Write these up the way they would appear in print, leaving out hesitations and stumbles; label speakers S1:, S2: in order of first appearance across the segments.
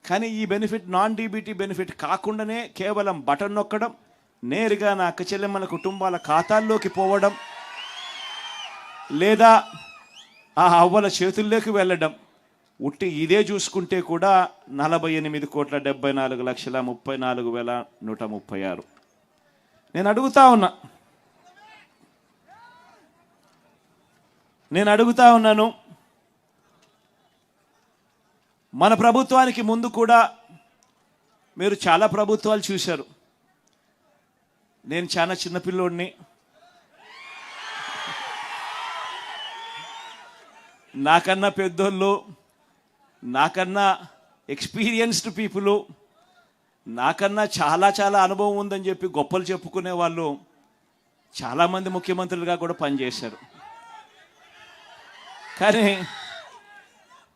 S1: కానీ ఈ benefit non DBT benefit కాకుండానే కేవలం బటన్ నొక్కడం, నేరుగా నా అక్క చెల్లెమ్మల కుటుంబాల ఖాతాల్లోకి పోవడం, లేదా ఆ అవ్వల చేతుల్లోకి వెళ్ళడం, ఉట్టి ఇదే చూసుకుంటే కూడా 48,74,34,136. నేను అడుగుతా ఉన్నాను, మన ప్రభుత్వానికి ముందు కూడా మీరు చాలా ప్రభుత్వాలు చూశారు. నేను చాలా చిన్నపిల్లోడిని, నాకన్నా పెద్దోళ్ళు, నాకన్నా ఎక్స్పీరియన్స్డ్ పీపుల్, నాకన్నా చాలా చాలా అనుభవం ఉందని చెప్పి గొప్పలు చెప్పుకునే వాళ్ళు చాలామంది ముఖ్యమంత్రులుగా కూడా పనిచేశారు. కానీ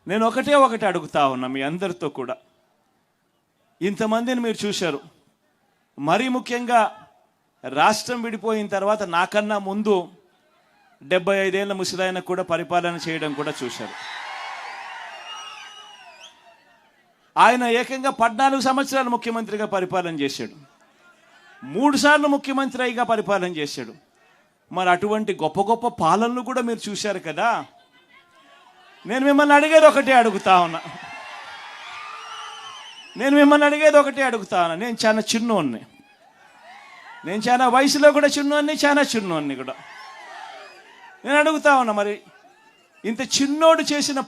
S1: నేను ఒకటి అడుగుతా ఉన్నా మీ అందరితో కూడా, ఇంతమందిని మీరు చూశారు. మరీ ముఖ్యంగా రాష్ట్రం విడిపోయిన తర్వాత నాకన్నా ముందు 75 ఏళ్ల ముసలాయన కూడా పరిపాలన చేయడం కూడా చూశారు. ఆయన ఏకంగా 14 సంవత్సరాలు ముఖ్యమంత్రిగా పరిపాలన చేశాడు, 3 సార్లు ముఖ్యమంత్రి అయిగా పరిపాలన చేశాడు. మరి అటువంటి గొప్ప గొప్ప పాలనలు కూడా మీరు చూశారు కదా. నేను మిమ్మల్ని అడిగేది ఒకటే అడుగుతా ఉన్నా, నేను చాలా చిన్నోన్ని, నేను చాలా వయసులో కూడా చిన్నోన్ని, చాలా చిన్నోన్ని కూడా. నేను అడుగుతా ఉన్నా, మరి ఇంత చిన్నోడు చేసిన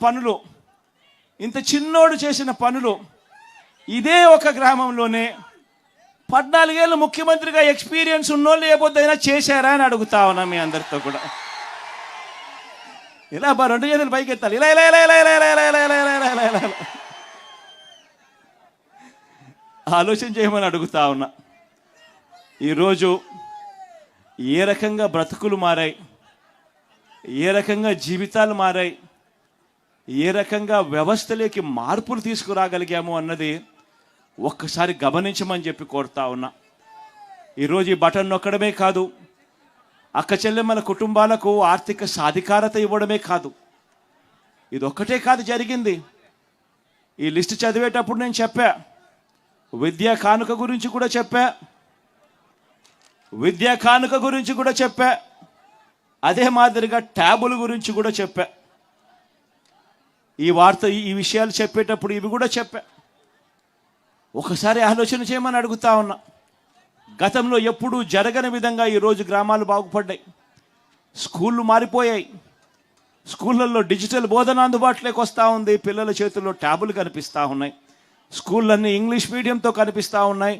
S1: పనులు ఇదే ఒక గ్రామంలోనే 14 ఏళ్ళు ముఖ్యమంత్రిగా ఎక్స్పీరియన్స్ ఉన్నోళ్ళు ఏ పొద్దుైనా చేశారా అని అడుగుతా ఉన్నా మీ అందరితో కూడా. ఇలా 2 చేతులు పైకి ఎత్తాలి, ఇలా ఇలా ఇలా ఇలా ఇలా ఇలా ఇలా ఇలా ఇలా ఇలా ఇలా ఆలోచన చేయమని అడుగుతా ఉన్నా. ఈరోజు ఏ రకంగా బ్రతుకులు మారాయి, ఏ రకంగా జీవితాలు మారాయి, ఏ రకంగా వ్యవస్థలోకి మార్పులు తీసుకురాగలిగాము అన్నది ఒక్కసారి గమనించమని చెప్పి కోరుతా ఉన్నా. ఈరోజు ఈ బటన్ నొక్కడమే కాదు, అక్క చెల్లెమ్మల కుటుంబాలకు ఆర్థిక సాధికారత ఇవ్వడమే కాదు, ఇదొక్కటే కాదు జరిగింది. ఈ లిస్ట్ చదివేటప్పుడు నేను చెప్పా, విద్యా కానుక గురించి కూడా చెప్పా, అదే మాదిరిగా ట్యాబుల గురించి కూడా చెప్పా. ఈ విషయాలు చెప్పేటప్పుడు ఇవి కూడా చెప్పా. ఒకసారి ఆలోచన చేయమని అడుగుతా ఉన్నా. గతంలో ఎప్పుడూ జరగని విధంగా ఈరోజు గ్రామాలు బాగుపడ్డాయి, స్కూళ్ళు మారిపోయాయి, స్కూళ్ళల్లో డిజిటల్ బోధన అందుబాటులోకి వస్తూ ఉంది, పిల్లల చేతుల్లో ట్యాబులు కనిపిస్తూ ఉన్నాయి, స్కూళ్ళన్నీ ఇంగ్లీష్ మీడియంతో కనిపిస్తూ ఉన్నాయి,